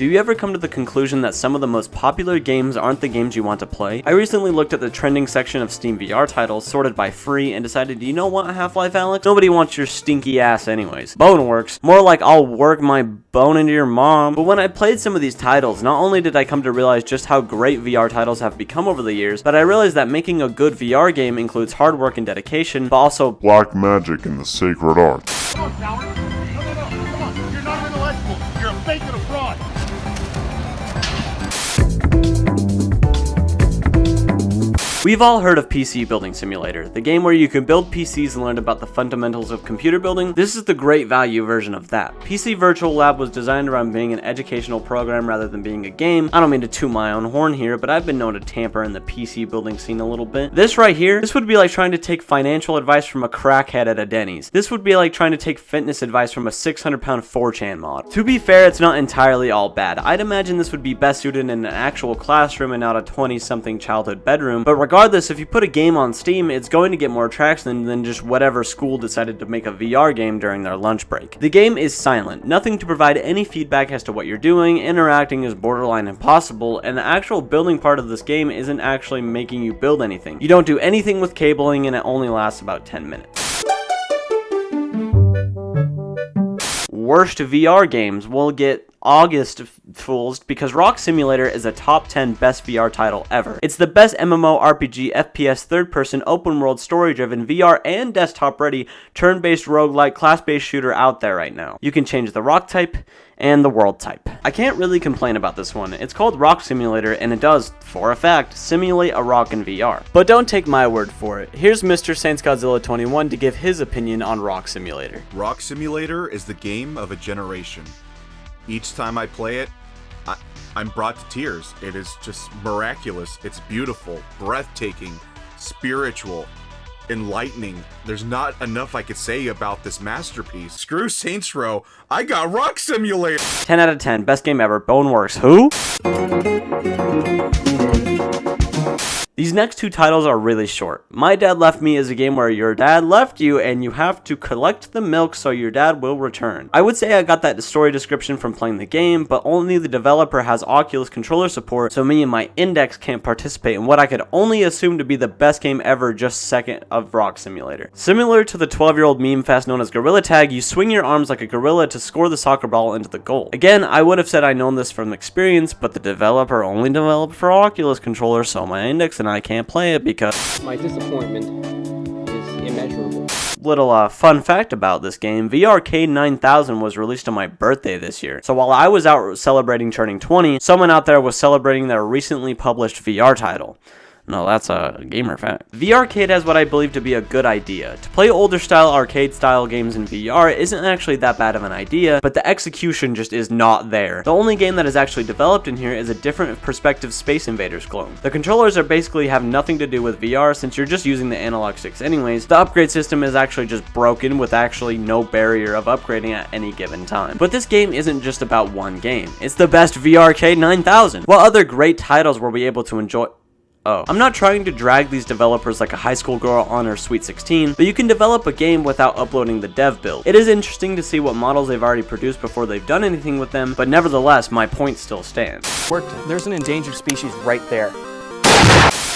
Do you ever come to the conclusion that some of the most popular games aren't the games you want to play? I recently looked at the trending section of Steam VR titles, sorted by free, and decided, you know what, Half-Life Alyx? Nobody wants your stinky ass anyways. Boneworks. More like I'll work my bone into your mom. But when I played some of these titles, not only did I come to realize just how great VR titles have become over the years, but I realized that making a good VR game includes hard work and dedication, but also black magic in the sacred art. Come on, coward. No. Come on. You're not intellectual. You're a fake and a fraud. We've all heard of PC Building Simulator, the game where you can build PCs and learn about the fundamentals of computer building. This is the great value version of that. PC Virtual Lab was designed around being an educational program rather than being a game. I don't mean to toot my own horn here, but I've been known to tamper in the PC building scene a little bit. This right here, this would be like trying to take financial advice from a crackhead at a Denny's. This would be like trying to take fitness advice from a 600-pound 4chan mod. To be fair, it's not entirely all bad. I'd imagine this would be best suited in an actual classroom and not a 20-something childhood bedroom, but regardless, if you put a game on Steam, it's going to get more traction than just whatever school decided to make a VR game during their lunch break. The game is silent, nothing to provide any feedback as to what you're doing, interacting is borderline impossible, and the actual building part of this game isn't actually making you build anything. You don't do anything with cabling, and it only lasts about 10 minutes. Worst VR games will get August fools because Rock Simulator is a top 10 best VR title ever. It's the best MMO RPG FPS third-person open-world story-driven VR and desktop-ready turn-based roguelike class-based shooter out there right now. You can change the rock type and the world type. I can't really complain about this one. It's called Rock Simulator and it does, for a fact, simulate a rock in VR. But don't take my word for it. Here's Mr. Saints Godzilla 21 to give his opinion on Rock Simulator. Rock Simulator is the game of a generation. Each time I play it, I'm brought to tears. It is just miraculous. It's beautiful, breathtaking, spiritual, enlightening. There's not enough I could say about this masterpiece. Screw Saints Row, I got Rock Simulator! 10 out of 10, best game ever, Boneworks. Who? These next two titles are really short. My Dad Left Me is a game where your dad left you and you have to collect the milk so your dad will return. I would say I got that story description from playing the game, but only the developer has Oculus controller support, so me and my index can't participate in what I could only assume to be the best game ever, just second of Rock Simulator. Similar to the 12-year-old meme fest known as Gorilla Tag, you swing your arms like a gorilla to score the soccer ball into the goal. Again, I would have said I known this from experience, but the developer only developed for Oculus controller, so my index and I can't play it because my disappointment is immeasurable. Little fun fact about this game, VRKid 9000 was released on my birthday this year. So while I was out celebrating turning 20, someone out there was celebrating their recently published VR title. No, that's a gamer fact. VRKid has what I believe to be a good idea. To play older style arcade style games in VR isn't actually that bad of an idea, but the execution just is not there. The only game that is actually developed in here is a different perspective Space Invaders clone. The controllers are basically have nothing to do with VR since you're just using the analog sticks anyways. The upgrade system is actually just broken with actually no barrier of upgrading at any given time. But this game isn't just about one game. It's the best VRKid 9000. What other great titles were we able to enjoy? Oh, I'm not trying to drag these developers like a high school girl on her Sweet 16, but you can develop a game without uploading the dev build. It is interesting to see what models they've already produced before they've done anything with them, but nevertheless, my point still stands. There's an endangered species right there.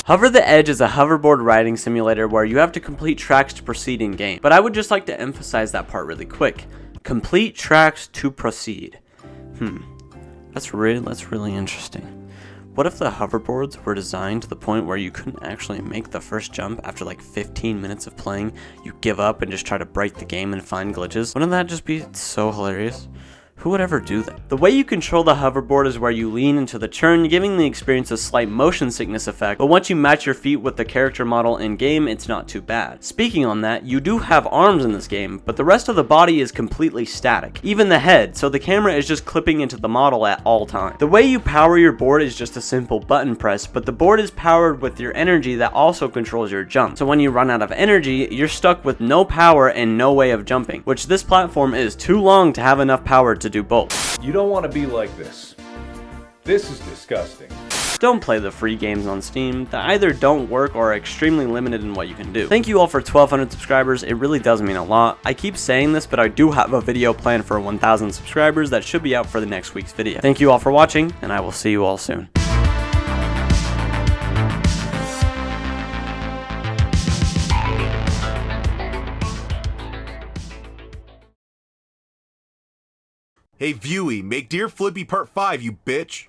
Hover the Edge is a hoverboard riding simulator where you have to complete tracks to proceed in game, but I would just like to emphasize that part really quick. Complete tracks to proceed. That's really interesting. What if the hoverboards were designed to the point where you couldn't actually make the first jump after like 15 minutes of playing? You give up and just try to break the game and find glitches? Wouldn't that just be so hilarious? Who would ever do that? The way you control the hoverboard is where you lean into the turn, giving the experience a slight motion sickness effect, but once you match your feet with the character model in game, it's not too bad. Speaking on that, you do have arms in this game, but the rest of the body is completely static, even the head, so the camera is just clipping into the model at all times. The way you power your board is just a simple button press, but the board is powered with your energy that also controls your jump. So when you run out of energy, you're stuck with no power and no way of jumping, which this platform is too long to have enough power to do both. You don't want to be like this. This is disgusting. Don't play the free games on Steam that either don't work or are extremely limited in what you can do. Thank you all for 1,200 subscribers, it really does mean a lot. I keep saying this, but I do have a video planned for 1,000 subscribers that should be out for the next week's video. Thank you all for watching, and I will see you all soon. Hey, Viewie, make Dear Flippy Part 5, you bitch!